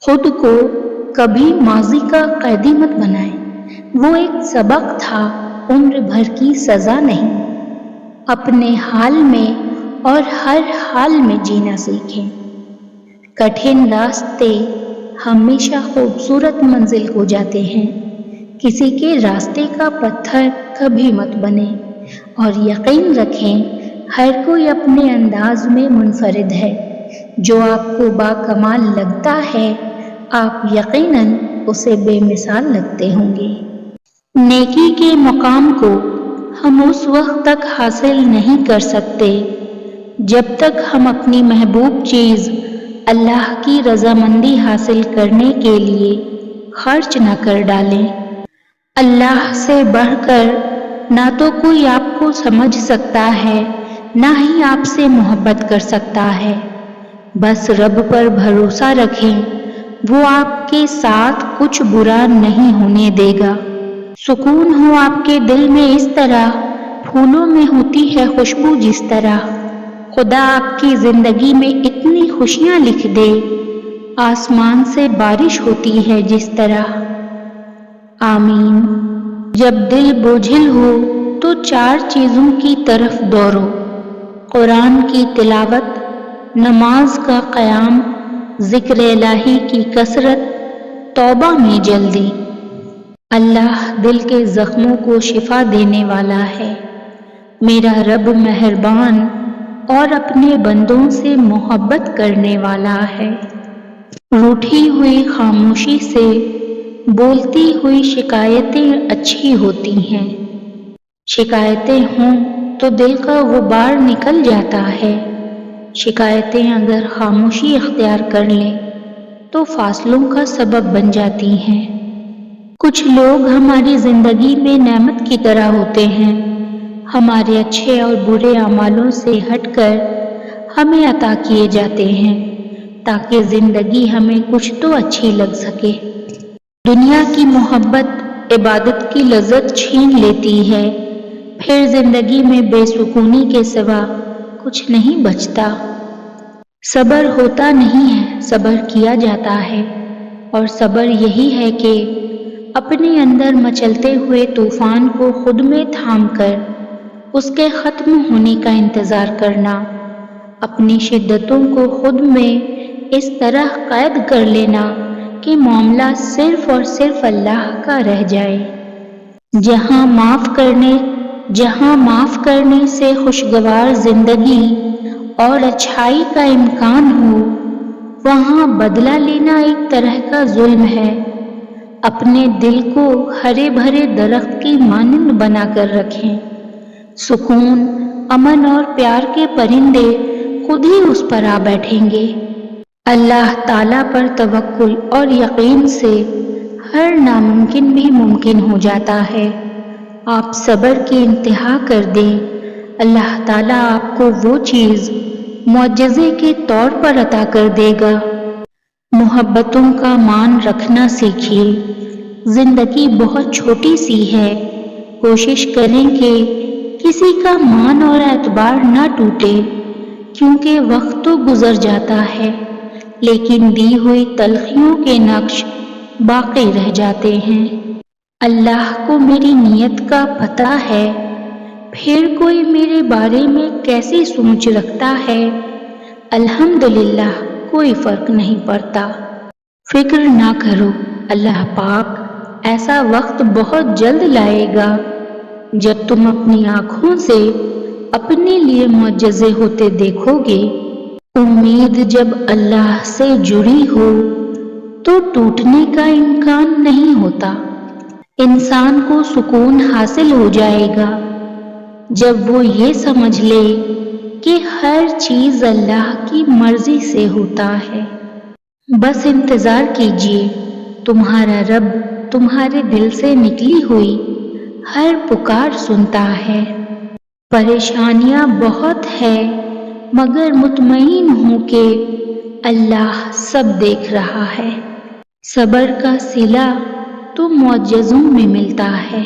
خود کو کبھی ماضی کا قیدی مت بنائیں، وہ ایک سبق تھا، عمر بھر کی سزا نہیں۔ اپنے حال میں اور ہر حال میں جینا سیکھیں۔ کٹھن راستے ہمیشہ خوبصورت منزل کو جاتے ہیں۔ کسی کے راستے کا پتھر کبھی مت بنے، اور یقین رکھیں ہر کوئی اپنے انداز میں منفرد ہے۔ جو آپ کو باکمال لگتا ہے، آپ یقیناً اسے بے مثال لگتے ہوں گے۔ نیکی کے مقام کو ہم اس وقت تک حاصل نہیں کر سکتے جب تک ہم اپنی محبوب چیز اللہ کی رضامندی حاصل کرنے کے لیے خرچ نہ کر ڈالیں۔ اللہ سے بڑھ کر نہ تو کوئی آپ کو سمجھ سکتا ہے، نہ ہی آپ سے محبت کر سکتا ہے۔ بس رب پر بھروسہ رکھیں، وہ آپ کے ساتھ کچھ برا نہیں ہونے دے گا۔ سکون ہو آپ کے دل میں اس طرح، پھولوں میں ہوتی ہے خوشبو جس طرح۔ خدا آپ کی زندگی میں اتنی خوشیاں لکھ دے، آسمان سے بارش ہوتی ہے جس طرح۔ آمین۔ جب دل بوجھل ہو تو 4 چیزوں کی طرف دوڑو: قرآن کی تلاوت، نماز کا قیام، ذکر الہی کی کثرت، توبہ میں جلدی۔ اللہ دل کے زخموں کو شفا دینے والا ہے۔ میرا رب مہربان اور اپنے بندوں سے محبت کرنے والا ہے۔ روٹھی ہوئی خاموشی سے بولتی ہوئی شکایتیں اچھی ہوتی ہیں۔ شکایتیں ہوں تو دل کا غبار نکل جاتا ہے۔ شکایتیں اگر خاموشی اختیار کر لیں تو فاصلوں کا سبب بن جاتی ہیں۔ کچھ لوگ ہماری زندگی میں نعمت کی طرح ہوتے ہیں، ہمارے اچھے اور برے اعمالوں سے ہٹ کر ہمیں عطا کیے جاتے ہیں تاکہ زندگی ہمیں کچھ تو اچھی لگ سکے۔ دنیا کی محبت عبادت کی لذت چھین لیتی ہے، پھر زندگی میں بے سکونی کے سوا کچھ نہیں بچتا۔ صبر ہوتا نہیں ہے، صبر کیا جاتا ہے، اور صبر یہی ہے کہ اپنے اندر مچلتے ہوئے طوفان کو خود میں تھام کر اس کے ختم ہونے کا انتظار کرنا، اپنی شدتوں کو خود میں اس طرح قید کر لینا کہ معاملہ صرف اور صرف اللہ کا رہ جائے۔ جہاں معاف کرنے سے خوشگوار زندگی اور اچھائی کا امکان ہو، وہاں بدلہ لینا ایک طرح کا ظلم ہے۔ اپنے دل کو ہرے بھرے درخت کی مانند بنا کر رکھیں، سکون، امن اور پیار کے پرندے خود ہی اس پر آ بیٹھیں گے۔ اللہ تعالیٰ پر توکل اور یقین سے ہر ناممکن بھی ممکن ہو جاتا ہے۔ آپ صبر کی انتہا کر دیں، اللہ تعالیٰ آپ کو وہ چیز معجزے کے طور پر عطا کر دے گا۔ محبتوں کا مان رکھنا سیکھیے۔ زندگی بہت چھوٹی سی ہے، کوشش کریں کہ کسی کا مان اور اعتبار نہ ٹوٹے، کیونکہ وقت تو گزر جاتا ہے لیکن دی ہوئی تلخیوں کے نقش باقی رہ جاتے ہیں۔ اللہ کو میری نیت کا پتہ ہے، پھر کوئی میرے بارے میں کیسی سوچ رکھتا ہے، الحمدللہ کوئی فرق نہیں پڑتا۔ فکر نہ کرو، اللہ پاک ایسا وقت بہت جلد لائے گا جب تم اپنی آنکھوں سے اپنے لیے معجزے ہوتے دیکھو گے۔ امید جب اللہ سے جڑی ہو تو ٹوٹنے کا امکان نہیں ہوتا۔ انسان کو سکون حاصل ہو جائے گا جب وہ یہ سمجھ لے کہ ہر چیز اللہ کی مرضی سے ہوتا ہے۔ بس انتظار کیجیے، تمہارا رب تمہارے دل سے نکلی ہوئی ہر پکار سنتا ہے۔ پریشانیاں بہت ہے مگر مطمئن ہوں کہ اللہ سب دیکھ رہا ہے۔ صبر کا صلہ تو معجزوں میں ملتا ہے۔